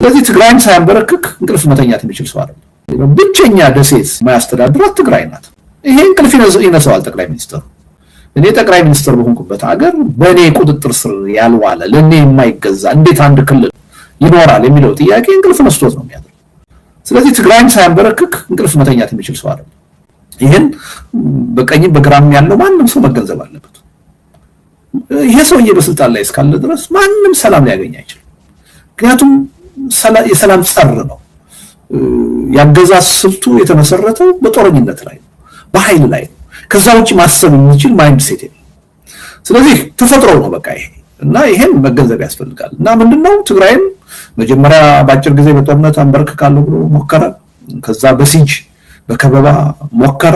ስለዚህ ትግራይን ሳያንበረክክ እንቅልፍ መተኛት የሚችል ሰው አይደለም። ብቸኛ ደሴት ማያስተዳድራት ትግራይ ናት። ይሄ እንቅልፍ ይነሳዋል ጠቅላይ ሚኒስትሩ። እኔ ጠቅላይ ሚኒስትር በሆንኩበት ሀገር በእኔ ቁጥጥር ስር ያልዋለ ለእኔ የማይገዛ እንዴት አንድ ክልል ይኖራል የሚለው ጥያቄ እንቅልፍ መስቶት ነው የሚያደርገው። ስለዚህ ትግራይን ሳያንበረክክ እንቅልፍ መተኛት የሚችል ሰው አይደለም። ይሄን በቀኝም በግራም ያለው ማንም ሰው መገንዘብ አለበት። ይሄ ሰውዬ በስልጣን ላይ እስካለ ድረስ ማንም ሰላም ሊያገኝ አይችልም። ምክንያቱም የሰላም ጸር ነው። ያገዛዝ ስልቱ የተመሰረተው በጦረኝነት ላይ ነው፣ በኃይል ላይ ነው። ከዛ ውጪ ማሰብ የሚችል ማይንድ ሴት የለም። ስለዚህ ተፈጥሮ ነው በቃ ይሄ እና ይሄን መገንዘብ ያስፈልጋል። እና ምንድነው ትግራይን መጀመሪያ በአጭር ጊዜ በጦርነት አንበርክካለሁ ብሎ ሞከረ። ከዛ በሲጅ በከበባ ሞከረ።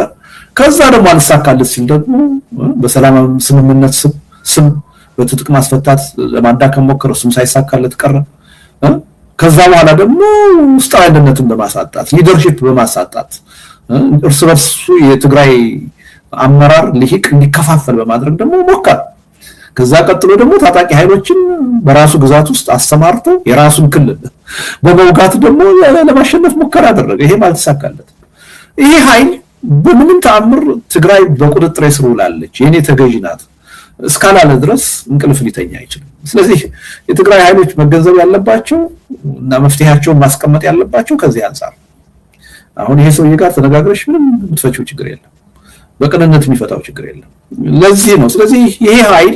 ከዛ ደግሞ አልሳካለት ሲል ደግሞ በሰላም ስምምነት ስም በትጥቅ ማስፈታት ለማዳከም ሞከረ። እሱም ሳይሳካለት ቀረ። ከዛ በኋላ ደግሞ ውስጣዊ አንድነትን በማሳጣት ሊደርሺፕ በማሳጣት እርስ በርሱ የትግራይ አመራር ልሂቅ እንዲከፋፈል በማድረግ ደግሞ ሞከረ። ከዛ ቀጥሎ ደግሞ ታጣቂ ኃይሎችን በራሱ ግዛት ውስጥ አስተማርቶ የራሱን ክልል በመውጋት ደግሞ ለማሸነፍ ሙከራ አደረገ። ይሄ አልተሳካለት። ይሄ ኃይል በምንም ተአምር ትግራይ በቁጥጥር ስር ውላለች የኔ ተገዢ ናት እስካላለ ድረስ እንቅልፍ ሊተኛ አይችልም። ስለዚህ የትግራይ ኃይሎች መገንዘብ ያለባቸው እና መፍትሄያቸውን ማስቀመጥ ያለባቸው ከዚህ አንፃር አሁን ይሄ ሰውዬ ጋር ተነጋግረሽ ምንም የምትፈቺው ችግር የለም፣ በቅንነት የሚፈታው ችግር የለም። ለዚህ ነው ስለዚህ ይሄ ኃይል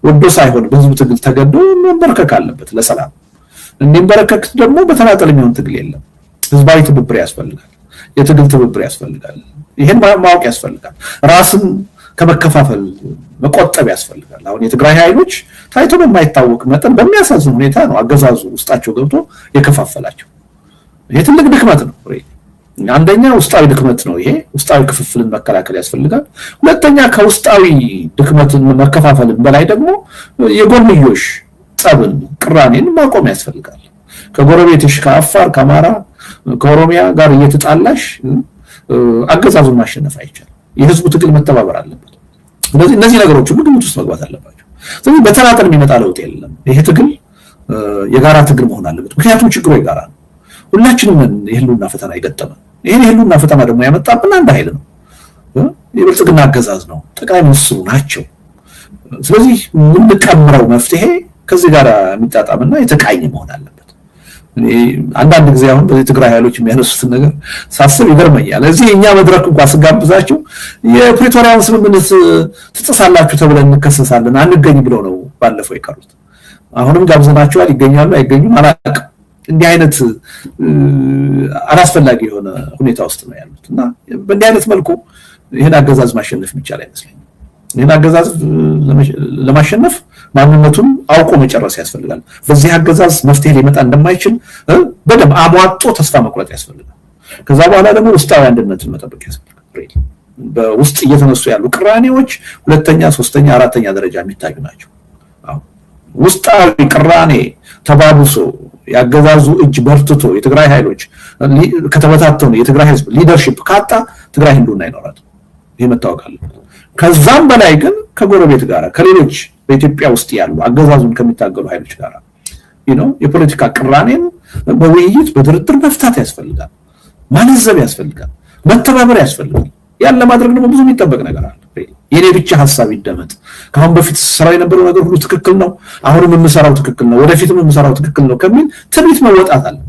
ወዶ ሳይሆን በህዝቡ ትግል ተገዶ መንበርከክ አለበት ለሰላም። እንዲንበረከክ ደግሞ በተናጠል የሚሆን ትግል የለም። ህዝባዊ ትብብር ያስፈልጋል፣ የትግል ትብብር ያስፈልጋል። ይሄን ማወቅ ያስፈልጋል። ራስን ከመከፋፈል መቆጠብ ያስፈልጋል። አሁን የትግራይ ኃይሎች ታይቶ በማይታወቅ መጠን በሚያሳዝን ሁኔታ ነው አገዛዙ ውስጣቸው ገብቶ የከፋፈላቸው። ይሄ ትልቅ ድክመት ነው። አንደኛ ውስጣዊ ድክመት ነው። ይሄ ውስጣዊ ክፍፍልን መከላከል ያስፈልጋል። ሁለተኛ ከውስጣዊ ድክመትን መከፋፈልን በላይ ደግሞ የጎንዮሽ ጸብን ቅራኔን ማቆም ያስፈልጋል። ከጎረቤትሽ ከአፋር ከአማራ ከኦሮሚያ ጋር እየተጣላሽ አገዛዙን ማሸነፍ አይቻልም። የህዝቡ ትግል መተባበር አለበት። ስለዚህ እነዚህ ነገሮች ሁሉ ግምት ውስጥ መግባት አለባቸው። ስለዚህ በተናጠል የሚመጣ ለውጥ የለም። ይሄ ትግል የጋራ ትግል መሆን አለበት። ምክንያቱም ችግሩ የጋራ ነው። ሁላችንም የህልውና ፈተና ይገጠመን። ይሄ የህልውና ፈተና ደግሞ ያመጣብን አንድ ኃይል ነው፣ የብልጽግና አገዛዝ ነው፣ ጠቅላይ ሚኒስትሩ ናቸው። ስለዚህ የምንቀምረው መፍትሄ ከዚህ ጋር የሚጣጣምና የተቃኘ መሆን አለበት። አንዳንድ ጊዜ አሁን በዚህ ትግራይ ኃይሎች የሚያነሱትን ነገር ሳስብ ይገርመኛል። እዚህ እኛ መድረክ እንኳን ስጋብዛቸው የፕሪቶሪያውን ስምምነት ትጥሳላችሁ ተብለን እንከሰሳለን አንገኝ ብለው ነው ባለፈው የቀሩት። አሁንም ጋብዘናቸዋል፣ ይገኛሉ አይገኙም አላውቅም። እንዲህ አይነት አላስፈላጊ የሆነ ሁኔታ ውስጥ ነው ያሉት እና በእንዲህ አይነት መልኩ ይሄን አገዛዝ ማሸነፍ የሚቻል አይመስለኝም። ይሄን አገዛዝ ለማሸነፍ ማንነቱን አውቆ መጨረስ ያስፈልጋል። በዚህ አገዛዝ መፍትሄ ሊመጣ እንደማይችል በደም አሟጦ ተስፋ መቁረጥ ያስፈልጋል። ከዛ በኋላ ደግሞ ውስጣዊ አንድነትን መጠበቅ ያስፈልጋል። በውስጥ እየተነሱ ያሉ ቅራኔዎች ሁለተኛ፣ ሶስተኛ፣ አራተኛ ደረጃ የሚታዩ ናቸው። ውስጣዊ ቅራኔ ተባብሶ ያገዛዙ እጅ በርትቶ የትግራይ ኃይሎች ከተበታተኑ የትግራይ ህዝብ ሊደርሺፕ ካጣ ትግራይ ህልውና አይኖራትም። ይሄ መታወቅ አለበት። ከዛም በላይ ግን ከጎረቤት ጋር ከሌሎች በኢትዮጵያ ውስጥ ያሉ አገዛዙን ከሚታገሉ ኃይሎች ጋር የፖለቲካ ቅራኔን በውይይት በድርድር መፍታት ያስፈልጋል። ማለዘብ ያስፈልጋል። መተባበር ያስፈልጋል። ያን ለማድረግ ደግሞ ብዙ የሚጠበቅ ነገር አለ። የኔ ብቻ ሐሳብ ይደመጥ፣ ካሁን በፊት ሰራው የነበረው ነገር ሁሉ ትክክል ነው፣ አሁንም የምሰራው ትክክል ነው፣ ወደፊትም የምሰራው ትክክል ነው ከሚል ትዕቢት መወጣት አለበት።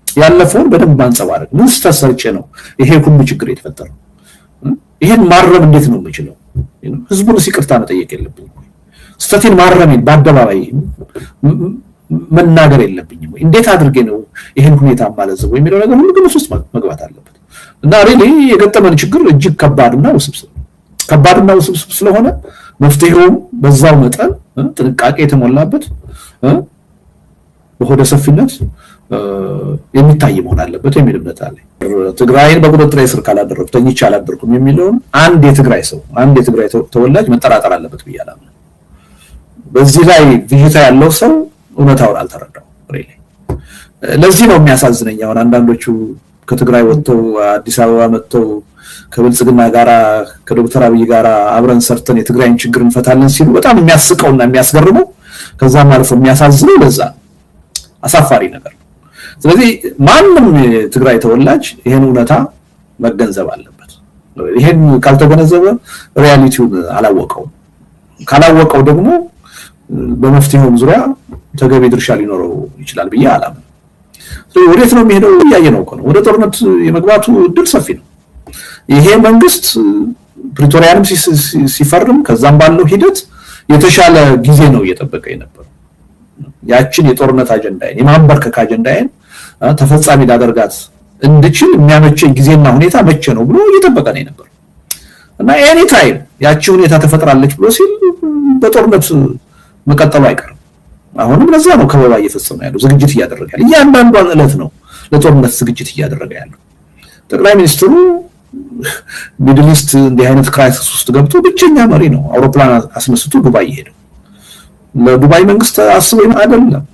ያለፈውን በደንብ ማንጸባረቅ፣ ምን ስተሰርቼ ነው ይሄ ሁሉ ችግር የተፈጠረው? ይሄን ማረም እንዴት ነው የምችለው? ህዝቡን ይቅርታ መጠየቅ የለብኝም? ስተቴን ማረሜን በአደባባይ መናገር የለብኝም? እንዴት አድርጌ ነው ይሄን ሁኔታ ማለዘው የሚለው ነገር ሁሉ ግምት ውስጥ መግባት አለበት። እና የገጠመን ችግር እጅግ ከባድና ውስብስብ ስለሆነ መፍትሄው በዛው መጠን ጥንቃቄ የተሞላበት በሆደ ሰፊነት የሚታይ መሆን አለበት የሚል እምነት አለ። ትግራይን በቁጥጥር ስር ካላደረኩ ተኝቼ አላደርኩም የሚለውን አንድ የትግራይ ተወላጅ መጠራጠር አለበት ብያለሁ። በዚህ ላይ ብዥታ ያለው ሰው እውነታውን አልተረዳው። ለዚህ ነው የሚያሳዝነኝ። አሁን አንዳንዶቹ ከትግራይ ወጥተው አዲስ አበባ መጥተው ከብልጽግና ጋራ ከዶክተር አብይ ጋራ አብረን ሰርተን የትግራይን ችግር እንፈታለን ሲሉ በጣም የሚያስቀውና የሚያስገርመው ከዛም አልፎ የሚያሳዝነው ለዛ አሳፋሪ ነገር ነው። ስለዚህ ማንም ትግራይ ተወላጅ ይሄን እውነታ መገንዘብ አለበት። ይሄን ካልተገነዘበ ሪያሊቲውን አላወቀው ካላወቀው ደግሞ በመፍትሄው ዙሪያ ተገቢ ድርሻ ሊኖረው ይችላል ብዬ አላምንም። ስለዚህ ወዴት ነው የሚሄደው ያየነው ነው። ወደ ጦርነት የመግባቱ እድል ሰፊ ነው። ይሄ መንግስት ፕሪቶሪያንም ሲፈርም ከዛም ባለው ሂደት የተሻለ ጊዜ ነው እየጠበቀ የነበረው። ያችን የጦርነት አጀንዳዬን የማንበርከክ አጀንዳዬን ተፈጻሚ ላደርጋት እንድችል የሚያመቸኝ ጊዜና ሁኔታ መቼ ነው ብሎ እየጠበቀ ነው የነበረው እና ኤኒ ታይም ያቺ ሁኔታ ተፈጥራለች ብሎ ሲል በጦርነት መቀጠሉ አይቀርም። አሁንም ለዛ ነው ከበባ እየፈጸመ ያለው ዝግጅት እያደረገ ያለው እያንዳንዷን ዕለት ነው ለጦርነት ዝግጅት እያደረገ ያለው። ጠቅላይ ሚኒስትሩ ሚድል ኢስት እንዲህ አይነት ክራይሲስ ውስጥ ገብቶ ብቸኛ መሪ ነው አውሮፕላን አስነስቶ ዱባይ ይሄዳል። ለዱባይ መንግስት አስበው አይደለም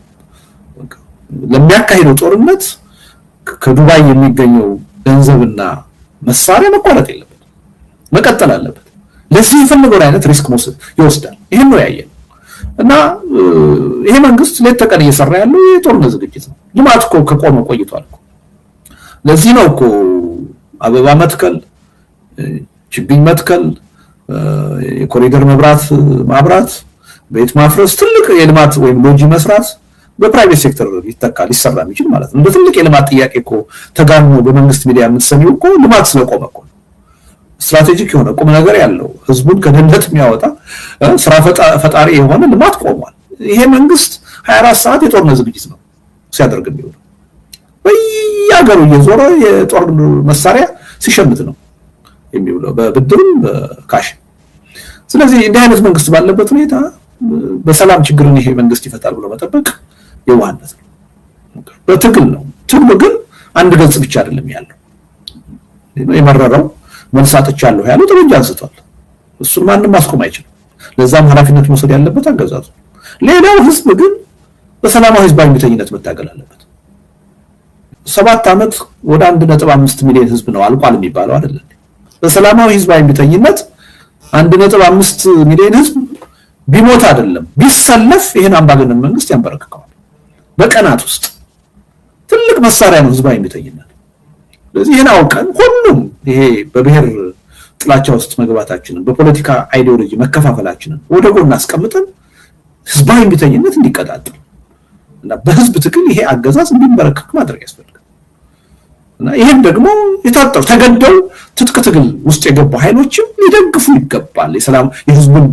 ለሚያካሂደው ጦርነት ከዱባይ የሚገኘው ገንዘብና መሳሪያ መቋረጥ የለበት መቀጠል አለበት። ለዚህ የፈለገው አይነት ሪስክ ይወስዳል። ይሄን ነው ያየነው እና ይሄ መንግስት ሌት ተቀን እየሰራ ያለው የጦርነት ዝግጅት ነው። ልማት እኮ ከቆመ ቆይቷል እኮ። ለዚህ ነው እኮ አበባ መትከል፣ ችግኝ መትከል፣ የኮሪደር መብራት ማብራት፣ ቤት ማፍረስ፣ ትልቅ የልማት ወይም ሎጂ መስራት በፕራይቬት ሴክተር ሊሰራ የሚችል ማለት ነው። በትልቅ የልማት ጥያቄ እኮ ተጋኖ በመንግስት ሚዲያ የምትሰሚው እኮ ልማት ስለቆመ እኮ ስትራቴጂክ የሆነ ቁም ነገር ያለው ህዝቡን ከድህነት የሚያወጣ ስራ ፈጣሪ የሆነ ልማት ቆሟል። ይሄ መንግስት 24 ሰዓት የጦርነት ዝግጅት ነው ሲያደርግ የሚውለው። በየሀገሩ እየዞረ የጦር መሳሪያ ሲሸምት ነው የሚውለው በብድርም በካሽ። ስለዚህ እንዲህ አይነት መንግስት ባለበት ሁኔታ በሰላም ችግርን ይሄ መንግስት ይፈታል ብሎ መጠበቅ የዋህነት ነው። በትግል ነው። ትግሉ ግን አንድ ገጽ ብቻ አይደለም ያለው። የመረረው መልሳጥቻለሁ ያለው ጠመንጃ አንስቷል። እሱን ማንም ማስቆም አይችልም። ለዛም ኃላፊነት መውሰድ ያለበት አገዛዙ። ሌላው ህዝብ ግን በሰላማዊ ህዝባዊ እምቢተኝነት መታገል አለበት። 7 ዓመት ወደ 1.5 ሚሊዮን ህዝብ ነው አልቋል የሚባለው አይደለም። በሰላማዊ ህዝባዊ እምቢተኝነት 1.5 ሚሊዮን ህዝብ ቢሞት አይደለም ቢሰለፍ ይሄን አምባገነን መንግስት ያንበረክከዋል። በቀናት ውስጥ ትልቅ መሳሪያ ነው ህዝባዊ እምቢተኝነት። ስለዚህ ይሄን አውቀን ሁሉም ይሄ በብሔር ጥላቻ ውስጥ መግባታችንን በፖለቲካ አይዲዮሎጂ መከፋፈላችንን ወደ ጎን አስቀምጠን ህዝባዊ እምቢተኝነት እንዲቀጣጠል እና በህዝብ ትግል ይሄ አገዛዝ እንዲበረከክ ማድረግ ያስፈልጋል። እና ይሄን ደግሞ የታጠሩ ተገደው ትጥቅ ትግል ውስጥ የገቡ ኃይሎችም ሊደግፉ ይገባል የህዝቡን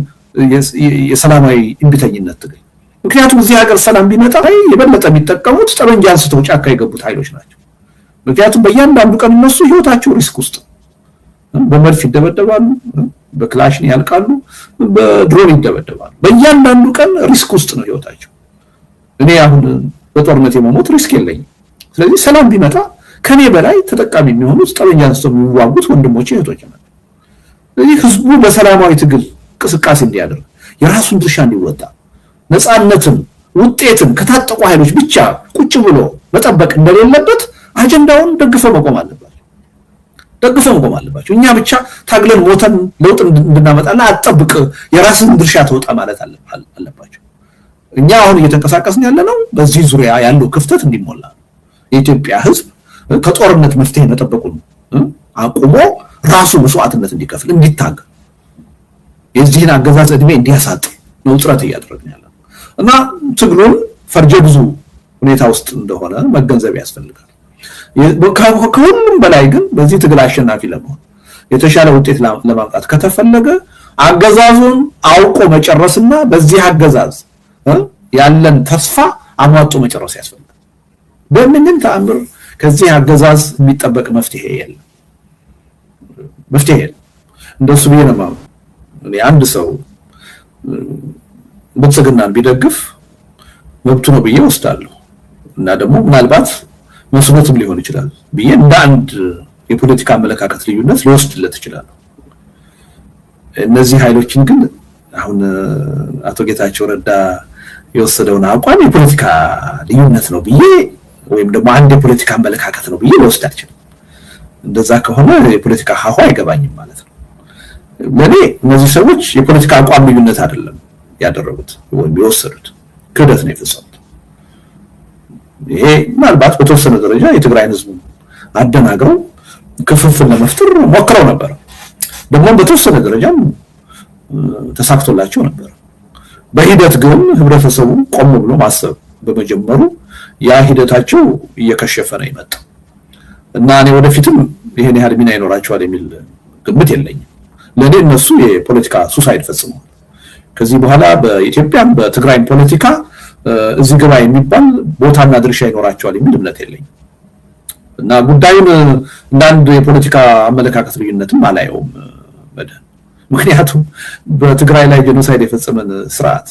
የሰላማዊ እምቢተኝነት ትግል። ምክንያቱም እዚህ ሀገር ሰላም ቢመጣ የበለጠ የሚጠቀሙት ጠመንጃ አንስተው ጫካ የገቡት ኃይሎች ናቸው። ምክንያቱም በእያንዳንዱ ቀን እነሱ ህይወታቸው ሪስክ ውስጥ በመድፍ ይደበደባሉ፣ በክላሽን ያልቃሉ፣ በድሮን ይደበደባሉ። በእያንዳንዱ ቀን ሪስክ ውስጥ ነው ህይወታቸው። እኔ አሁን በጦርነት የመሞት ሪስክ የለኝም። ስለዚህ ሰላም ቢመጣ ከኔ በላይ ተጠቃሚ የሚሆኑት ጠመንጃ አንስተው የሚዋጉት ወንድሞቼ እህቶቼ ናቸው። ስለዚህ ህዝቡ በሰላማዊ ትግል እንቅስቃሴ እንዲያደርግ የራሱን ድርሻ እንዲወጣ ነፃነትን ውጤትን ከታጠቁ ኃይሎች ብቻ ቁጭ ብሎ መጠበቅ እንደሌለበት አጀንዳውን ደግፈው መቆም አለባቸው። እኛ ብቻ ታግለን ሞተን ለውጥ እንድናመጣና አጠብቅ የራስን ድርሻ ተወጣ ማለት አለባቸው። እኛ አሁን እየተንቀሳቀስን ያለነው በዚህ ዙሪያ ያለው ክፍተት እንዲሞላ የኢትዮጵያ ህዝብ ከጦርነት መፍትሄ መጠበቁን አቁሞ ራሱ መስዋዕትነት እንዲከፍል እንዲታገል የዚህን አገዛዝ እድሜ እንዲያሳጥር ነው ጥረት እያደረግን ያለነው እና ትግሉን ፈርጀ ብዙ ሁኔታ ውስጥ እንደሆነ መገንዘብ ያስፈልጋል። ከሁሉም በላይ ግን በዚህ ትግል አሸናፊ ለመሆን የተሻለ ውጤት ለማምጣት ከተፈለገ አገዛዙን አውቆ መጨረስና በዚህ አገዛዝ ያለን ተስፋ አሟጦ መጨረስ ያስፈልጋል። በምንም ተአምር ከዚህ አገዛዝ የሚጠበቅ መፍትሄ የለም። እንደሱ ብዬ ነው ማለት ነው። አንድ ሰው ብልጽግናን ቢደግፍ መብቱ ነው ብዬ ወስዳለሁ እና ደግሞ ምናልባት መስሎትም ሊሆን ይችላል ብዬ እንደ አንድ የፖለቲካ አመለካከት ልዩነት ሊወስድለት ይችላል። እነዚህ ኃይሎችን ግን አሁን አቶ ጌታቸው ረዳ የወሰደውን አቋም የፖለቲካ ልዩነት ነው ብዬ ወይም ደግሞ አንድ የፖለቲካ አመለካከት ነው ብዬ ልወስድ አልችልም። እንደዛ ከሆነ የፖለቲካ ሀሁ አይገባኝም ማለት ነው። ለኔ እነዚህ ሰዎች የፖለቲካ አቋም ልዩነት አይደለም ያደረጉት ወይም የወሰዱት ክህደት ነው የፈጸሙት። ይሄ ምናልባት በተወሰነ ደረጃ የትግራይን ህዝብ አደናግረው ክፍፍል ለመፍጠር ሞክረው ነበር። ደግሞ በተወሰነ ደረጃም ተሳክቶላቸው ነበር። በሂደት ግን ህብረተሰቡ ቆም ብሎ ማሰብ በመጀመሩ ያ ሂደታቸው እየከሸፈ ነው የመጣው እና እኔ ወደፊትም ይሄን ያህል ሚና ይኖራቸዋል የሚል ግምት የለኝም። ለኔ እነሱ የፖለቲካ ሱሳይድ ፈጽመዋል። ከዚህ በኋላ በኢትዮጵያ በትግራይ ፖለቲካ እዚህ ግባ የሚባል ቦታና ድርሻ ይኖራቸዋል የሚል እምነት የለኝም እና ጉዳዩን እንዳንድ የፖለቲካ አመለካከት ልዩነትም አላየውም። ምክንያቱም በትግራይ ላይ ጄኖሳይድ የፈጸመን ስርዓት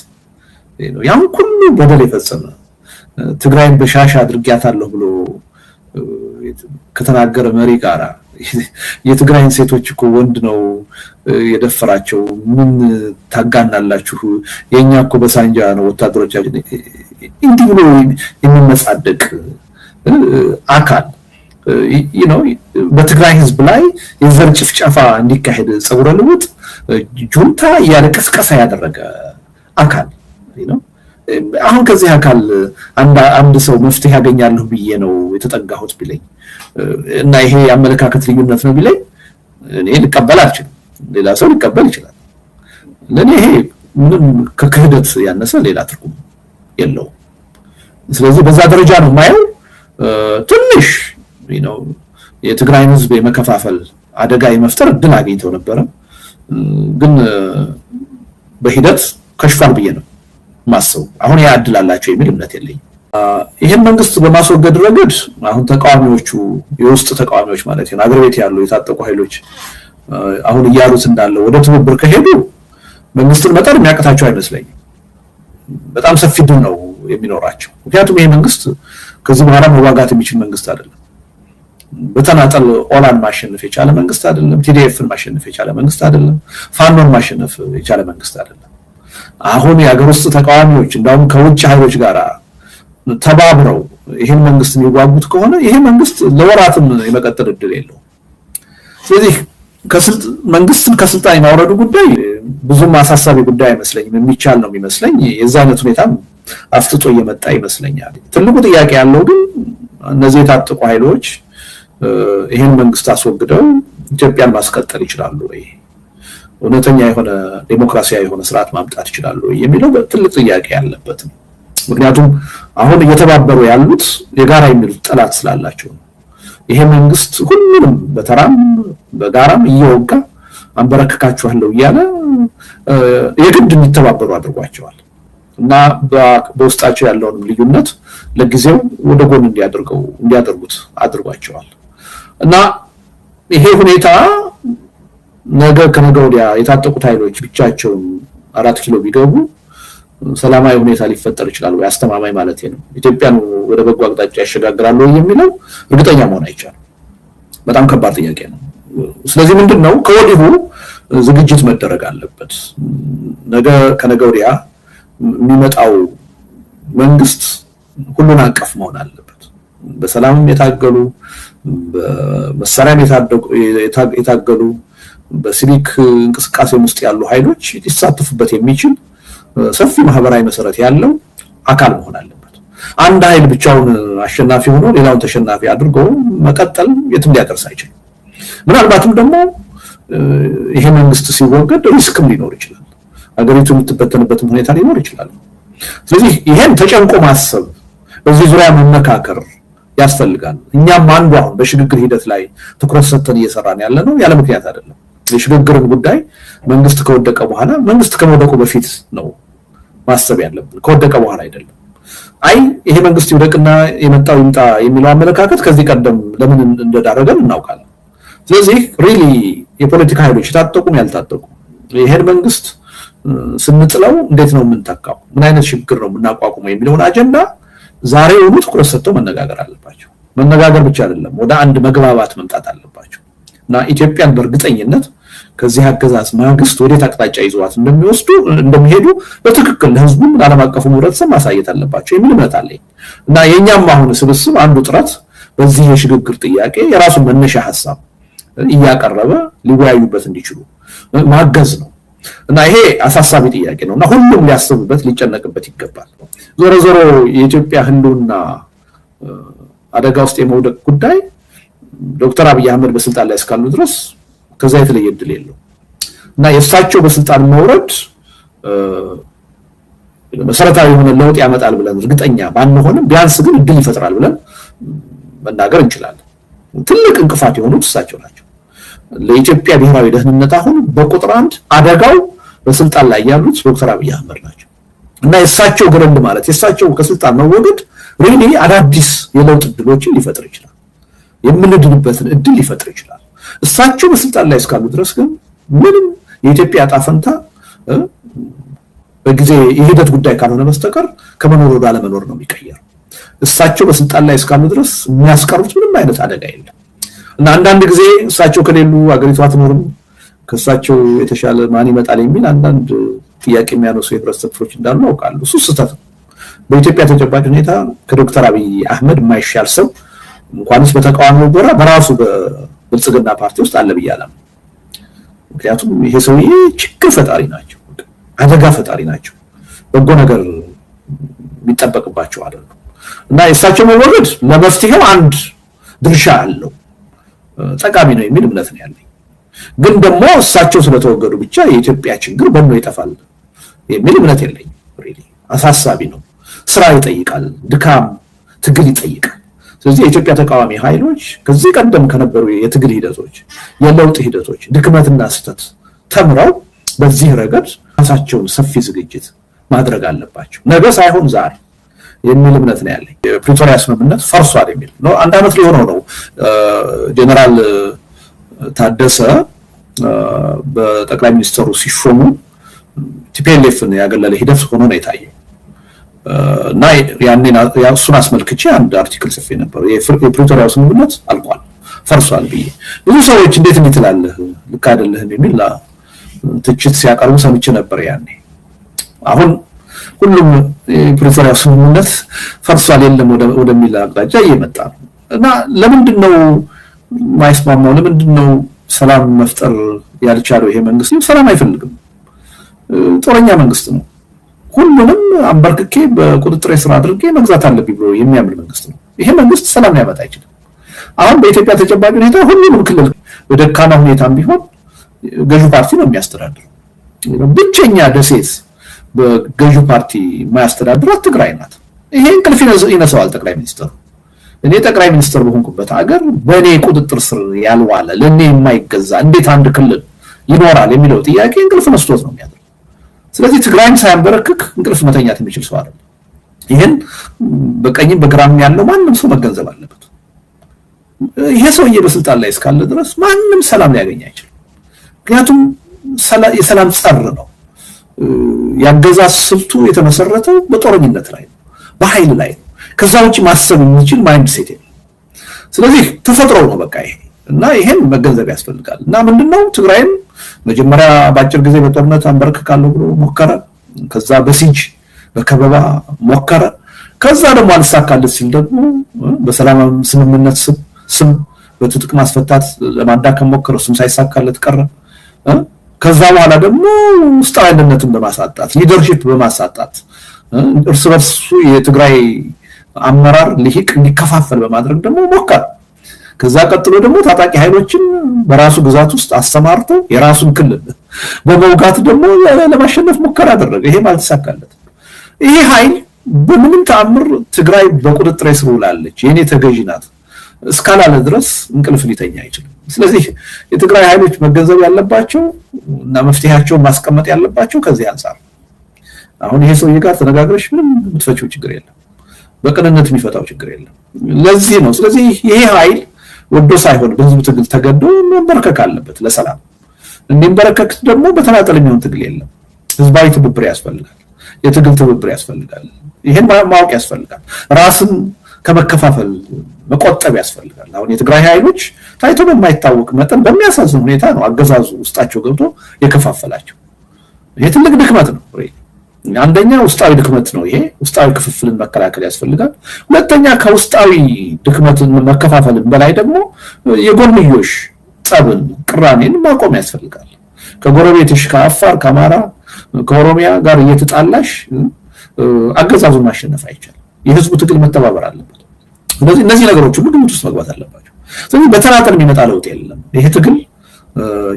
ነው ያን ሁሉ በደል የፈጸመ ትግራይን በሻሻ አድርጊያታለሁ ብሎ ከተናገረ መሪ ጋራ የትግራይን ሴቶች እኮ ወንድ ነው የደፈራቸው ምን ታጋናላችሁ የኛ እኮ በሳንጃ ነው ወታደሮቻችን እንዲህ ብሎ የሚመጻደቅ አካል በትግራይ ህዝብ ላይ የዘር ጭፍጨፋ እንዲካሄድ ጸጉረ ልውጥ ጁንታ ያለቀስቀሳ ያደረገ አካል አሁን ከዚህ አካል አንድ ሰው መፍትሄ ያገኛለሁ ብዬ ነው የተጠጋሁት ቢለኝ እና ይሄ አመለካከት ልዩነት ነው ቢለኝ እኔ ልቀበል አልችልም። ሌላ ሰው ሊቀበል ይችላል። ለኔ ይሄ ምንም ከክህደት ያነሰ ሌላ ትርጉም የለውም። ስለዚህ በዛ ደረጃ ነው ማየው። ትንሽ የትግራይን ህዝብ የመከፋፈል አደጋ የመፍጠር እድል አግኝተው ነበር፣ ግን በሂደት ከሽፏል ብዬ ነው ማሰው። አሁን ያ እድል አላቸው የሚል እምነት የለኝም። ይሄን መንግስት በማስወገድ ረገድ አሁን ተቃዋሚዎቹ የውስጥ ተቃዋሚዎች ማለት ነው አገር ቤት ያሉ የታጠቁ ኃይሎች አሁን እያሉት እንዳለው ወደ ትብብር ከሄዱ መንግስትን መጠር የሚያቀታቸው አይመስለኝም። በጣም ሰፊ ድል ነው የሚኖራቸው። ምክንያቱም ይሄ መንግስት ከዚህ በኋላ መዋጋት የሚችል መንግስት አይደለም። በተናጠል ኦላን ማሸነፍ የቻለ መንግስት አይደለም። ቲዲኤፍን ማሸነፍ የቻለ መንግስት አይደለም። ፋኖን ማሸነፍ የቻለ መንግስት አይደለም። አሁን የሀገር ውስጥ ተቃዋሚዎች እንደውም ከውጭ ኃይሎች ጋር ተባብረው ይሄን መንግስት የሚዋጉት ከሆነ ይሄ መንግስት ለወራትም የመቀጠል እድል የለውም። ስለዚህ መንግስትን ከስልጣን የማውረዱ ጉዳይ ብዙም አሳሳቢ ጉዳይ አይመስለኝም። የሚቻል ነው የሚመስለኝ። የዛ አይነት ሁኔታም አፍጥጦ እየመጣ ይመስለኛል። ትልቁ ጥያቄ ያለው ግን እነዚህ የታጠቁ ኃይሎች ይሄን መንግስት አስወግደው ኢትዮጵያን ማስቀጠል ይችላሉ ወይ? እውነተኛ የሆነ ዲሞክራሲያዊ የሆነ ስርዓት ማምጣት ይችላሉ ወይ የሚለው ትልቅ ጥያቄ ያለበት ነው። ምክንያቱም አሁን እየተባበሩ ያሉት የጋራ የሚሉት ጠላት ስላላቸው ነው። ይሄ መንግስት ሁሉንም በተራም በጋራም እየወጋ አንበረከካችኋለሁ እያለ የግድ እንዲተባበሩ አድርጓቸዋል እና በውስጣቸው ያለውን ልዩነት ለጊዜው ወደ ጎን እንዲያደርጉት አድርጓቸዋል እና ይሄ ሁኔታ ነገ ከነገ ወዲያ የታጠቁት ኃይሎች ብቻቸውን 4 ኪሎ ቢገቡ ሰላማዊ ሁኔታ ሊፈጠር ይችላል ወይ? አስተማማኝ ማለት ነው ኢትዮጵያን ወደ በጎ አቅጣጫ ያሸጋግራሉ የሚለው እርግጠኛ መሆን አይቻልም። በጣም ከባድ ጥያቄ ነው። ስለዚህ ምንድነው ከወዲሁ ዝግጅት መደረግ አለበት። ነገ ከነገ ወዲያ የሚመጣው መንግስት ሁሉን አቀፍ መሆን አለበት። በሰላምም የታገሉ በመሳሪያም የታገሉ በሲቪክ እንቅስቃሴ ውስጥ ያሉ ኃይሎች ሊሳተፉበት የሚችል ሰፊ ማህበራዊ መሰረት ያለው አካል መሆን አለበት። አንድ ኃይል ብቻውን አሸናፊ ሆኖ ሌላውን ተሸናፊ አድርጎ መቀጠል የትም ሊያደርስ አይችልም። ምናልባትም ደግሞ ይሄ መንግስት ሲወገድ ሪስክም ሊኖር ይችላል። አገሪቱ የምትበተንበት ሁኔታ ሊኖር ይችላል። ስለዚህ ይሄን ተጨንቆ ማሰብ በዚህ ዙሪያ መመካከር ያስፈልጋል። እኛም አንዱ አሁን በሽግግር ሂደት ላይ ትኩረት ሰጥተን እየሰራን ያለ ነው ያለ ምክንያት አይደለም። የሽግግርን ጉዳይ መንግስት ከወደቀ በኋላ መንግስት ከመውደቁ በፊት ነው ማሰብ ያለብን፣ ከወደቀ በኋላ አይደለም። አይ ይሄ መንግስት ይወደቅና የመጣው ይምጣ የሚለው አመለካከት ከዚህ ቀደም ለምን እንደዳረገን እናውቃለን። ስለዚህ ሪሊ የፖለቲካ ኃይሎች የታጠቁም ያልታጠቁ ይሄን መንግስት ስንጥለው እንዴት ነው የምንተካው፣ ምን አይነት ሽግግር ነው የምናቋቁመው የሚለውን አጀንዳ ዛሬውኑ ትኩረት ሰጥተው መነጋገር አለባቸው። መነጋገር ብቻ አይደለም፣ ወደ አንድ መግባባት መምጣት አለባቸው እና ኢትዮጵያን በእርግጠኝነት ከዚህ አገዛዝ ማግስት ወዴት አቅጣጫ ይዘዋት እንደሚሄዱ በትክክል ለህዝቡ ለዓለም አቀፉ ህብረተሰብ ማሳየት አለባቸው የሚል እምነት አለኝ እና የኛም አሁን ስብስብ አንዱ ጥረት በዚህ የሽግግር ጥያቄ የራሱን መነሻ ሐሳብ እያቀረበ ሊወያዩበት እንዲችሉ ማገዝ ነው እና ይሄ አሳሳቢ ጥያቄ ነውና ሁሉም ሊያስብበት ሊጨነቅበት ይገባል። ዞሮ ዞሮ የኢትዮጵያ ህልውና አደጋ ውስጥ የመውደቅ ጉዳይ ዶክተር አብይ አህመድ በስልጣን ላይ እስካሉ ድረስ ከዛ የተለየ እድል የለው እና የእሳቸው በስልጣን መውረድ መሰረታዊ የሆነ ለውጥ ያመጣል ብለን እርግጠኛ ባንሆንም ቢያንስ ግን እድል ይፈጥራል ብለን መናገር እንችላለን። ትልቅ እንቅፋት የሆኑት እሳቸው ናቸው ለኢትዮጵያ ብሔራዊ ደህንነት። አሁን በቁጥር አንድ አደጋው በስልጣን ላይ ያሉት ዶክተር አብይ አህመድ ናቸው እና የእሳቸው ግረንድ ማለት የእሳቸው ከስልጣን መወገድ ሪሊ አዳዲስ የለውጥ እድሎችን ሊፈጥር ይችላል፣ የምንድንበትን እድል ሊፈጥር ይችላል። እሳቸው በስልጣን ላይ እስካሉ ድረስ ግን ምንም የኢትዮጵያ ዕጣ ፈንታ በጊዜ የሂደት ጉዳይ ካልሆነ በስተቀር ከመኖር ወደ አለመኖር ነው የሚቀየረው። እሳቸው በስልጣን ላይ እስካሉ ድረስ የሚያስቀሩት ምንም አይነት አደጋ የለም እና አንዳንድ ጊዜ እሳቸው ከሌሉ አገሪቷ አትኖርም፣ ከእሳቸው የተሻለ ማን ይመጣል የሚል አንዳንድ ጥያቄ የሚያነሱ የህብረተሰብ ክፍሎች እንዳሉ አውቃለሁ። እሱ ስህተት ነው። በኢትዮጵያ ተጨባጭ ሁኔታ ከዶክተር አብይ አህመድ የማይሻል ሰው እንኳንስ በተቃዋሚው ጎራ በራሱ በብልጽግና ፓርቲ ውስጥ አለ ብያለሁ። ምክንያቱም ይሄ ሰውዬ ችግር ፈጣሪ ናቸው፣ አደጋ ፈጣሪ ናቸው፣ በጎ ነገር የሚጠበቅባቸው አይደለም እና የእሳቸው መወገድ ለመፍትሄው አንድ ድርሻ አለው፣ ጠቃሚ ነው የሚል እምነት ነው ያለኝ። ግን ደግሞ እሳቸው ስለተወገዱ ብቻ የኢትዮጵያ ችግር በእነው ይጠፋል የሚል እምነት የለኝም። ሪሊ አሳሳቢ ነው። ስራ ይጠይቃል፣ ድካም፣ ትግል ይጠይቃል። ስለዚህ የኢትዮጵያ ተቃዋሚ ኃይሎች ከዚህ ቀደም ከነበሩ የትግል ሂደቶች፣ የለውጥ ሂደቶች ድክመትና ስህተት ተምረው በዚህ ረገድ ራሳቸውን ሰፊ ዝግጅት ማድረግ አለባቸው፣ ነገ ሳይሆን ዛሬ የሚል እምነት ነው ያለኝ። የፕሪቶሪያ ስምምነት ፈርሷል የሚል ነው። አንድ አመት ሊሆነው ነው ጀነራል ታደሰ በጠቅላይ ሚኒስትሩ ሲሾሙ ቲፒኤልኤፍን ያገለለ ሂደት ሆኖ ነው የታየው እና ያንን እሱን አስመልክቼ አንድ አርቲክል ጽፌ ነበር። የፕሪቶሪያ ስምምነት አልቋል ፈርሷል ብዬ ብዙ ሰዎች እንዴት ትላለህ ልክ አይደለህም የሚል ትችት ሲያቀርቡ ሰምቼ ነበር ያኔ። አሁን ሁሉም የፕሪቶሪያ ስምምነት ፈርሷል የለም ወደሚል አቅጣጫ እየመጣ ነው እና ለምንድነው ማይስማማው? ለምንድነው ሰላም መፍጠር ያልቻለው? ይሄ መንግስት ሰላም አይፈልግም፣ ጦረኛ መንግስት ነው። ሁሉንም አንበርክኬ በቁጥጥር ስር አድርጌ መግዛት አለብኝ ብሎ የሚያምን መንግስት ነው። ይሄ መንግስት ሰላም ሊያመጣ አይችልም። አሁን በኢትዮጵያ ተጨባጭ ሁኔታ ሁሉንም ክልል በደካማ ሁኔታም ቢሆን ገዢ ፓርቲ ነው የሚያስተዳድረው። ብቸኛ ደሴት በገዢ ፓርቲ የማያስተዳድራት ትግራይ ናት። ይሄ እንቅልፍ ይነሳዋል ጠቅላይ ሚኒስትሩ። እኔ ጠቅላይ ሚኒስትር በሆንኩበት ሀገር በእኔ ቁጥጥር ስር ያልዋለ ለእኔ የማይገዛ እንዴት አንድ ክልል ይኖራል የሚለው ጥያቄ እንቅልፍ መስሎት ነው የሚያደርገው። ስለዚህ ትግራይም ሳያንበረክክ እንቅልፍ መተኛት የሚችል ሰው አይደለም። ይሄን በቀኝም በግራም ያለው ማንም ሰው መገንዘብ አለበት። ይሄ ሰውዬ በስልጣን ላይ እስካለ ድረስ ማንም ሰላም ሊያገኝ አይችልም። ምክንያቱም የሰላም ጸር ነው። ያገዛዝ ስልቱ የተመሰረተው በጦረኝነት ላይ ነው፣ በኃይል ላይ ነው። ከዛ ውጪ ማሰብ የሚችል ማይንድ ሴት የለም። ስለዚህ ተፈጥሮ ነው በቃ ይሄ እና ይሄን መገንዘብ ያስፈልጋል። እና ምንድነው ትግራይም መጀመሪያ በአጭር ጊዜ በጦርነት አንበረክካለሁ ብሎ ሞከረ። ከዛ በሲጅ በከበባ ሞከረ። ከዛ ደግሞ አልሳካለት ሲል ደግሞ በሰላም ስምምነት ስም በትጥቅ ማስፈታት ለማዳከም ሞከረ። እሱም ሳይሳካለት ቀረ። ከዛ በኋላ ደግሞ ውስጣዊ አንድነትን በማሳጣት ሊደርሺፕ በማሳጣት እርስ በርሱ የትግራይ አመራር ልሂቅ እንዲከፋፈል በማድረግ ደግሞ ሞከረ። ከዛ ቀጥሎ ደግሞ ታጣቂ ኃይሎችን በራሱ ግዛት ውስጥ አስተማርቶ የራሱን ክልል በመውጋት ደግሞ ለማሸነፍ ሙከራ አደረገ። ይሄ አልተሳካለትም። ይሄ ኃይል በምንም ተአምር ትግራይ በቁጥጥር ስር ውላለች የኔ ተገዢ ናት እስካላለ ድረስ እንቅልፍ ሊተኛ አይችልም። ስለዚህ የትግራይ ኃይሎች መገንዘብ ያለባቸው እና መፍትሄያቸውን ማስቀመጥ ያለባቸው ከዚህ አንፃር አሁን ይሄ ሰውዬ ጋር ተነጋግረሽ ምንም የምትፈቺው ችግር የለም፣ በቅንነት የሚፈታው ችግር የለም። ለዚህ ነው ስለዚህ ይሄ ኃይል ወዶ ሳይሆን በህዝብ ትግል ተገዶ መንበርከክ አለበት ለሰላም። እንዲንበረከክ ደግሞ በተናጠል የሚሆን ትግል የለም። ህዝባዊ ትብብር ያስፈልጋል፣ የትግል ትብብር ያስፈልጋል። ይሄን ማወቅ ያስፈልጋል። ራስን ከመከፋፈል መቆጠብ ያስፈልጋል። አሁን የትግራይ ኃይሎች ታይቶ በማይታወቅ መጠን በሚያሳዝን ሁኔታ ነው አገዛዙ ውስጣቸው ገብቶ የከፋፈላቸው። ይሄ ትልቅ ድክመት ነው። አንደኛ ውስጣዊ ድክመት ነው። ይሄ ውስጣዊ ክፍፍልን መከላከል ያስፈልጋል። ሁለተኛ ከውስጣዊ ድክመትን መከፋፈልን በላይ ደግሞ የጎንዮሽ ጸብን፣ ቅራኔን ማቆም ያስፈልጋል። ከጎረቤትሽ ከአፋር፣ ከአማራ፣ ከኦሮሚያ ጋር እየተጣላሽ አገዛዙን ማሸነፍ አይቻልም። የህዝቡ ትግል መተባበር አለበት። እነዚህ ነገሮች ሁሉ ግምት ውስጥ መግባት አለባቸው። ስለዚህ በተናጠል የሚመጣ ለውጥ የለም። ይሄ ትግል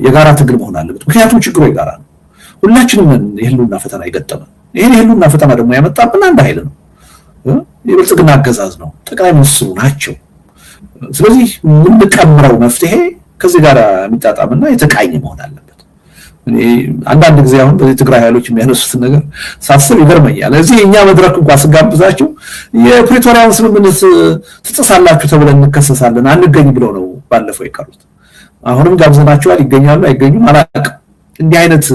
የጋራ ትግል መሆን አለበት። ምክንያቱም ችግሩ የጋራ ነው። ሁላችንም የህልውና ፈተና የገጠመን። ይሄን የህልውና ፈተና ደግሞ ያመጣብን አንድ ኃይል ነው፣ የብልጽግና አገዛዝ ነው፣ ጠቅላይ ሚኒስትሩ ናቸው። ስለዚህ የምንቀምረው መፍትሄ ከዚህ ጋር የሚጣጣምና የተቃኘ መሆን አለበት። አንዳንድ ጊዜ አሁን በዚህ ትግራይ ኃይሎች የሚያነሱትን ነገር ሳስብ ይገርመኛል። እዚህ እኛ መድረክ እንኳን ስጋብዛቸው የፕሪቶሪያውን ስምምነት ትጥሳላችሁ ተብለን እንከሰሳለን አንገኝ ብለው ነው ባለፈው የቀሩት። አሁንም ጋብዘናቸዋል፣ ይገኛሉ አይገኙም አላውቅም። እንዲህ አይነት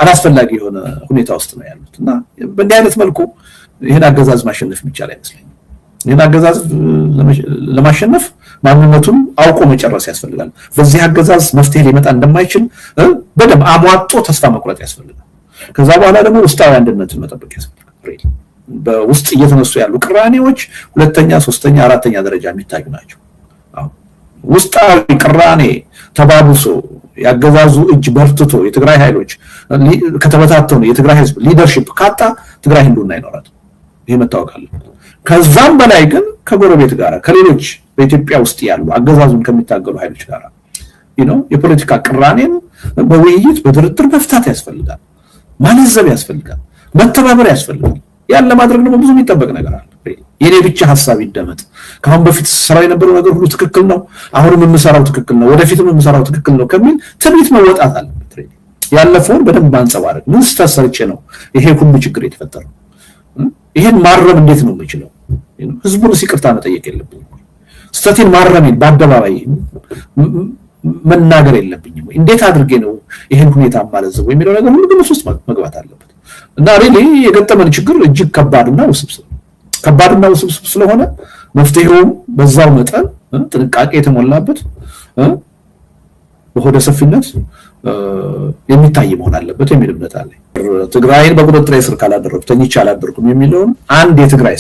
አላስፈላጊ የሆነ ሁኔታ ውስጥ ነው ያሉት እና በእንዲህ አይነት መልኩ ይህን አገዛዝ ማሸነፍ የሚቻል አይመስለኝም። ይህን አገዛዝ ለማሸነፍ ማንነቱን አውቆ መጨረስ ያስፈልጋል። በዚህ አገዛዝ መፍትሄ ሊመጣ እንደማይችል በደንብ አሟጦ ተስፋ መቁረጥ ያስፈልጋል። ከዛ በኋላ ደግሞ ውስጣዊ አንድነትን መጠበቅ ያስፈልጋል። በውስጥ እየተነሱ ያሉ ቅራኔዎች ሁለተኛ፣ ሶስተኛ፣ አራተኛ ደረጃ የሚታዩ ናቸው። ውስጣዊ ቅራኔ ተባብሶ ያገዛዙ እጅ በርትቶ የትግራይ ኃይሎች ከተበታተኑ የትግራይ ህዝብ ሊደርሺፕ ካጣ ትግራይ ህልውና አይኖራትም። ይሄ መታወቅ አለበት። ከዛም በላይ ግን ከጎረቤት ጋር ከሌሎች በኢትዮጵያ ውስጥ ያሉ አገዛዙን ከሚታገሉ ኃይሎች ጋር የፖለቲካ ቅራኔን በውይይት በድርድር መፍታት ያስፈልጋል። ማለዘብ ያስፈልጋል። መተባበር ያስፈልጋል። ያን ለማድረግ ደግሞ ብዙ የሚጠበቅ ነገር አለ። የኔ ብቻ ሐሳብ ይደመጥ፣ ከአሁን በፊት ሰራው የነበረው ነገር ሁሉ ትክክል ነው፣ አሁንም የምሰራው ትክክል ነው፣ ወደፊትም የምሰራው ትክክል ነው ከሚል ትዕቢት መወጣት አለበት። ያለፈውን በደንብ ማንጸባረቅ፣ ምን ስተሰርቼ ነው ይሄ ሁሉ ችግር የተፈጠረው? ይሄን ማረም እንዴት ነው የምችለው? ህዝቡን ይቅርታ መጠየቅ የለብኝም? ስተቴን ማረሜን በአደባባይ መናገር የለብኝም? እንዴት አድርጌ ነው ይሄን ሁኔታ ማለዘው የሚለው ነገር ሁሉ ግምት ውስጥ መግባት አለበት። እና ሪሊ የገጠመን ችግር እጅግ ከባድና ውስብስብ ስለሆነ መፍትሄውም በዛው መጠን ጥንቃቄ የተሞላበት በሆደ ሰፊነት የሚታይ መሆን አለበት የሚል እምነት አለ። ትግራይን በቁጥጥር ስር ካላደረኩ ተኝቼ አላደርኩም የሚለውን አንድ የትግራይ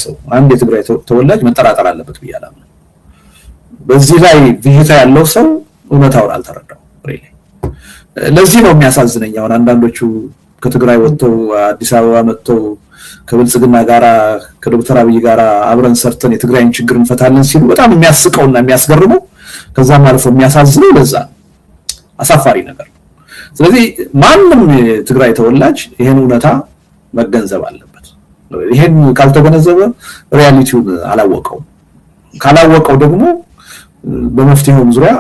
ተወላጅ መጠራጠር አለበት ብዬ አላምንም። በዚህ ላይ ብዥታ ያለው ሰው እውነታውን አልተረዳው። ለዚህ ነው የሚያሳዝነኝ። አሁን አንዳንዶቹ ከትግራይ ወጥተው አዲስ አበባ መጥተው ከብልጽግና ጋራ ከዶክተር አብይ ጋራ አብረን ሰርተን የትግራይን ችግር እንፈታለን ሲሉ በጣም የሚያስቀውና የሚያስገርመው ከዛም አልፎ የሚያሳዝነው ለዛ አሳፋሪ ነገር። ስለዚህ ማንም የትግራይ ተወላጅ ይሄን እውነታ መገንዘብ አለበት። ይሄን ካልተገነዘበ ሪያሊቲውን አላወቀውም። ካላወቀው ደግሞ በመፍትሄው ዙሪያ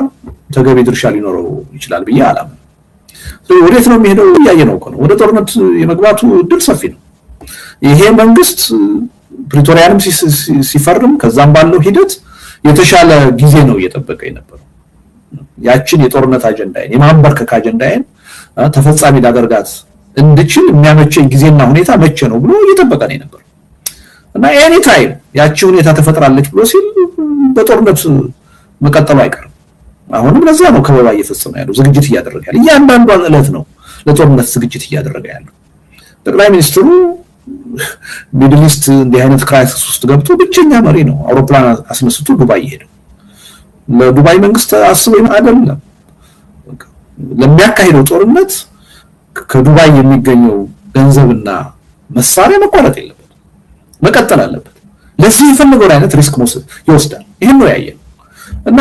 ተገቢ ድርሻ ሊኖረው ይችላል ብዬ አላምንም። ወዴት ነው የሚሄደው? ያየነው ነው። ወደ ጦርነት የመግባቱ እድል ሰፊ ነው። ይሄ መንግስት ፕሪቶሪያንም ሲፈርም ከዛም ባለው ሂደት የተሻለ ጊዜ ነው እየጠበቀ የነበረው። ያችን የጦርነት አጀንዳዬን የማንበርከክ አጀንዳዬን ተፈጻሚ ላደርጋት እንድችል የሚያመቸኝ ጊዜና ሁኔታ መቼ ነው ብሎ እየጠበቀ ነው የነበረው እና ኤኒ ታይም ያቺ ሁኔታ ተፈጥራለች ብሎ ሲል በጦርነት መቀጠሉ አይቀርም። አሁንም ለዛ ነው ከበባ እየፈጸመ ያለው፣ ዝግጅት እያደረገ ያለው። እያንዳንዷን ዕለት ነው ለጦርነት ዝግጅት እያደረገ ያለው። ጠቅላይ ሚኒስትሩ ሚድል ኢስት እንዲህ አይነት ክራይሲስ ውስጥ ገብቶ ብቸኛ መሪ ነው። አውሮፕላን አስነስቶ ዱባይ ይሄዳል። ለዱባይ መንግስት አስበው አይደለም ለሚያካሂደው ጦርነት ከዱባይ የሚገኘው ገንዘብና መሳሪያ መቋረጥ የለበት፣ መቀጠል አለበት። ለዚህ የፈለገውን አይነት ሪስክ ይወስዳል። ይሄን ነው ያየነው እና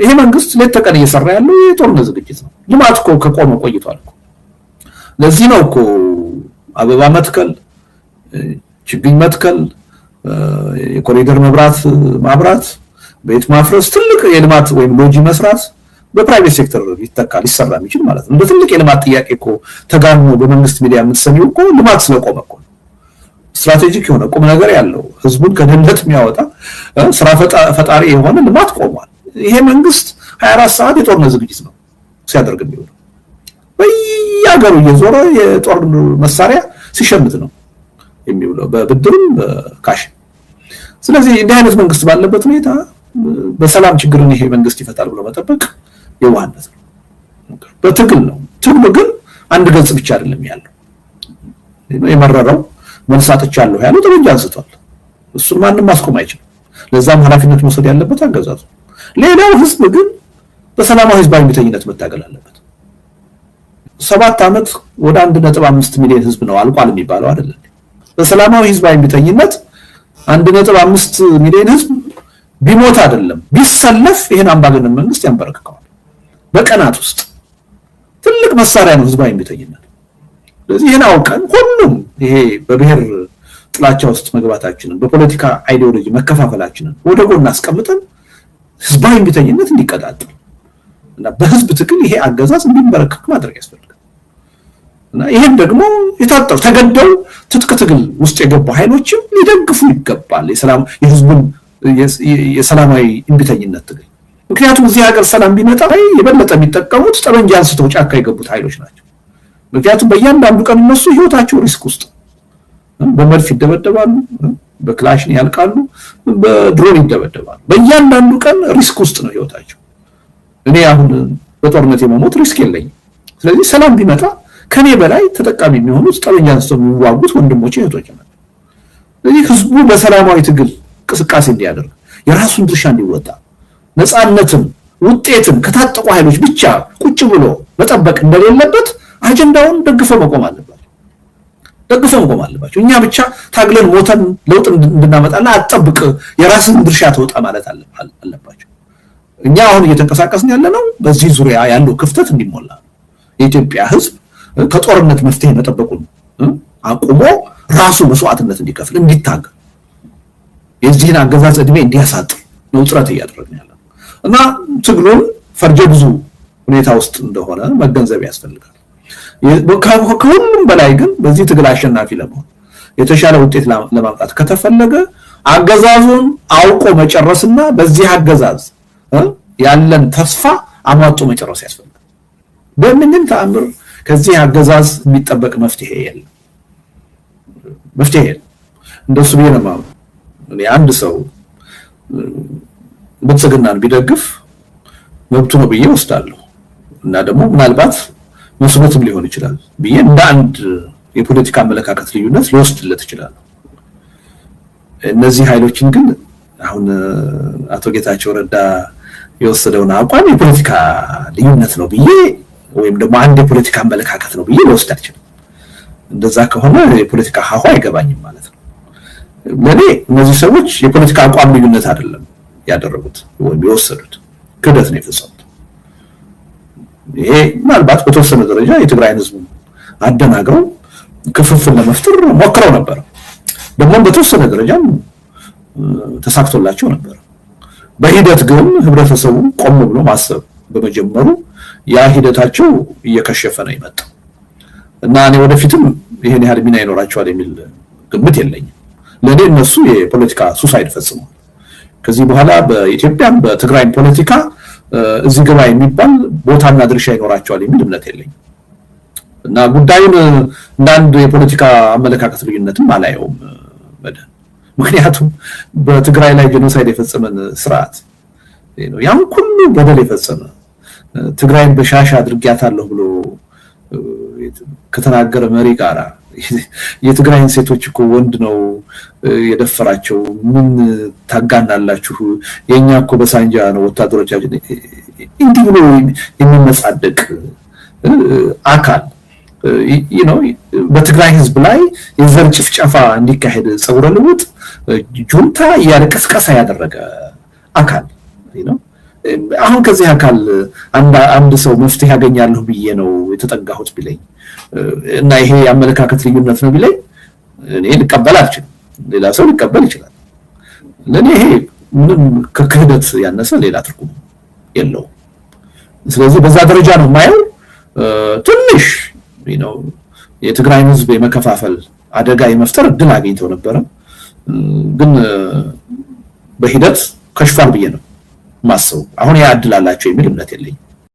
ይሄ መንግስት ሌት ተቀን እየሰራ ያለው የጦርነት ዝግጅት ነው። ልማት እኮ ከቆመ ቆይቷል እኮ። ለዚህ ነው እኮ አበባ መትከል፣ ችግኝ መትከል፣ የኮሪደር መብራት ማብራት፣ ቤት ማፍረስ፣ ትልቅ የልማት ወይም ሎጂ መስራት በፕራይቬት ሴክተር ሊሰራ የሚችል ማለት ነው። እንደ ትልቅ የልማት ጥያቄ እኮ ተጋኖ በመንግስት ሚዲያ የምትሰሚው እኮ ልማት ስለቆመ እኮ። ስትራቴጂክ የሆነ ቁም ነገር ያለው ህዝቡን ከድህነት የሚያወጣ ስራ ፈጣሪ የሆነ ልማት ቆሟል። ይሄ መንግስት 24 ሰዓት የጦርነት ዝግጅት ነው ሲያደርግ የሚውለው። በየሀገሩ እየዞረ የጦር መሳሪያ ሲሸምት ነው የሚውለው፣ በብድርም በካሽ። ስለዚህ እንዲህ አይነት መንግስት ባለበት ሁኔታ በሰላም ችግርን ይሄ መንግስት ይፈታል ብሎ መጠበቅ የዋህነት ነው። በትግል ነው። ትግሉ ግን አንድ ገጽ ብቻ አይደለም ያለው። የመረረው መልሳጥቻለሁ ያለው ጠመንጃ አንስቷል። እሱን ማንም ማስቆም አይችልም። ለዛም ኃላፊነት መውሰድ ያለበት አገዛዙ። ሌላው ህዝብ ግን በሰላማዊ ህዝባዊ እምቢተኝነት መታገል አለበት። 7 ዓመት ወደ 1.5 ሚሊዮን ህዝብ ነው አልቋል የሚባለው አይደለም። በሰላማዊ ህዝባዊ እምቢተኝነት 1.5 ሚሊዮን ህዝብ ቢሞት አይደለም ቢሰለፍ ይሄን አምባገነን መንግስት ያንበረክከዋል በቀናት ውስጥ ትልቅ መሳሪያ ነው ህዝባዊ እምቢተኝነት ስለዚህ ይሄን አውቀን ሁሉም ይሄ በብሔር ጥላቻ ውስጥ መግባታችንን በፖለቲካ አይዲዮሎጂ መከፋፈላችንን ወደ ጎን አስቀምጠን ህዝባዊ እምቢተኝነት እንዲቀጣጠል እና በህዝብ ትግል ይሄ አገዛዝ እንዲበረከክ ማድረግ ያስፈልጋል እና ይሄን ደግሞ የታጠሩ ተገደው ትጥቅ ትግል ውስጥ የገቡ ኃይሎችም ሊደግፉ ይገባል የህዝቡን የሰላማዊ እምቢተኝነት ትግል ምክንያቱም እዚህ ሀገር ሰላም ቢመጣ የበለጠ የሚጠቀሙት ጠመንጃ አንስተው ጫካ የገቡት ኃይሎች ናቸው ምክንያቱም በእያንዳንዱ ቀን እነሱ ህይወታቸው ሪስክ ውስጥ በመድፍ ይደበደባሉ በክላሽን ያልቃሉ በድሮን ይደበደባሉ በእያንዳንዱ ቀን ሪስክ ውስጥ ነው ህይወታቸው እኔ አሁን በጦርነት የመሞት ሪስክ የለኝም ስለዚህ ሰላም ቢመጣ ከኔ በላይ ተጠቃሚ የሚሆኑት ጠመንጃ አንስተው የሚዋጉት ወንድሞቼ እህቶቼ ናቸው ስለዚህ ህዝቡ በሰላማዊ ትግል እንቅስቃሴ እንዲያደርግ የራሱን ድርሻ እንዲወጣ ነፃነትን ውጤትን ከታጠቁ ኃይሎች ብቻ ቁጭ ብሎ መጠበቅ እንደሌለበት አጀንዳውን ደግፈው መቆም አለባቸው እኛ ብቻ ታግለን ሞተን ለውጥ እንድናመጣና አጥብቅ የራስን ድርሻ ተወጣ ማለት አለባቸው እኛ አሁን እየተንቀሳቀስን ያለነው በዚህ ዙሪያ ያለው ክፍተት እንዲሞላ የኢትዮጵያ ህዝብ ከጦርነት መፍትሄ መጠበቁን አቁሞ ራሱ መስዋዕትነት እንዲከፍል እንዲታገል የዚህን አገዛዝ እድሜ እንዲያሳጥር ነው ጥረት እያደረግን ያለነው እና ትግሉን ፈርጀ ብዙ ሁኔታ ውስጥ እንደሆነ መገንዘብ ያስፈልጋል ከሁሉም በላይ ግን በዚህ ትግል አሸናፊ ለመሆን የተሻለ ውጤት ለማምጣት ከተፈለገ አገዛዙን አውቆ መጨረስና በዚህ አገዛዝ ያለን ተስፋ አሟጦ መጨረስ ያስፈልጋል በምንም ተአምር ከዚህ አገዛዝ የሚጠበቅ መፍትሄ የለም እንደሱ ቢሆንማ አንድ ሰው ብልጽግናን ቢደግፍ መብቱ ነው ብዬ ወስዳለሁ እና ደግሞ ምናልባት መስሎትም ሊሆን ይችላል ብዬ እንደ አንድ የፖለቲካ አመለካከት ልዩነት ሊወስድለት ይችላል እነዚህ ኃይሎችን ግን አሁን አቶ ጌታቸው ረዳ የወሰደውን አቋም የፖለቲካ ልዩነት ነው ብዬ ወይም ደግሞ አንድ የፖለቲካ አመለካከት ነው ብዬ ልወስድ አልችልም እንደዛ ከሆነ የፖለቲካ ሀሁ አይገባኝም ማለት ነው ለኔ እነዚህ ሰዎች የፖለቲካ አቋም ልዩነት አይደለም ያደረጉት ወይም የወሰዱት ክደት ነው የፈጸሙት ይሄ ምናልባት በተወሰነ ደረጃ የትግራይን ህዝብ አደናግረው ክፍፍል ለመፍጠር ሞክረው ነበር ደግሞ በተወሰነ ደረጃ ተሳክቶላቸው ነበር በሂደት ግን ህብረተሰቡ ቆም ብሎ ማሰብ በመጀመሩ ያ ሂደታቸው እየከሸፈ ነው የመጣው እና እኔ ወደፊትም ይሄን ያህል ሚና ይኖራቸዋል የሚል ግምት የለኝም ለኔ እነሱ የፖለቲካ ሱሳይድ ፈጽመዋል ከዚህ በኋላ በኢትዮጵያም በትግራይም ፖለቲካ እዚህ ገባ የሚባል ቦታና ድርሻ ይኖራቸዋል የሚል እምነት የለኝም እና ጉዳዩን እንዳንድ የፖለቲካ አመለካከት ልዩነትም አላየውም ምክንያቱም በትግራይ ላይ ጄኖሳይድ የፈጸመን ስርዓት ነው ያን ሁሉ በደል የፈጸመ ትግራይን በሻሻ አድርጊያታለሁ ብሎ ከተናገረ መሪ ጋራ የትግራይን ሴቶች እኮ ወንድ ነው የደፈራቸው ምን ታጋናላችሁ የኛ እኮ በሳንጃ ነው ወታደሮቻችን እንዲህ ብሎ የሚመጻደቅ አካል በትግራይ ህዝብ ላይ የዘር ጭፍጨፋ እንዲካሄድ ጸውረ ልውጥ ጁንታ ያለቀስቀሳ ያደረገ አካል አሁን ከዚህ አካል አንድ ሰው መፍትሄ ያገኛለሁ ብዬ ነው የተጠጋሁት ቢለኝ እና ይሄ አመለካከት ልዩነት ነው ቢለኝ እኔ ልቀበል አልችልም ሌላ ሰው ሊቀበል ይችላል ለኔ ይሄ ምንም ከክህደት ያነሰ ሌላ ትርጉም የለውም ስለዚህ በዛ ደረጃ ነው ማየው ትንሽ የትግራይ ህዝብ የመከፋፈል አደጋ የመፍጠር እድል አግኝተው ነበር ግን በሂደት ከሽፏል ብዬ ነው ማሰው አሁን ያ እድል አላቸው የሚል እምነት የለኝም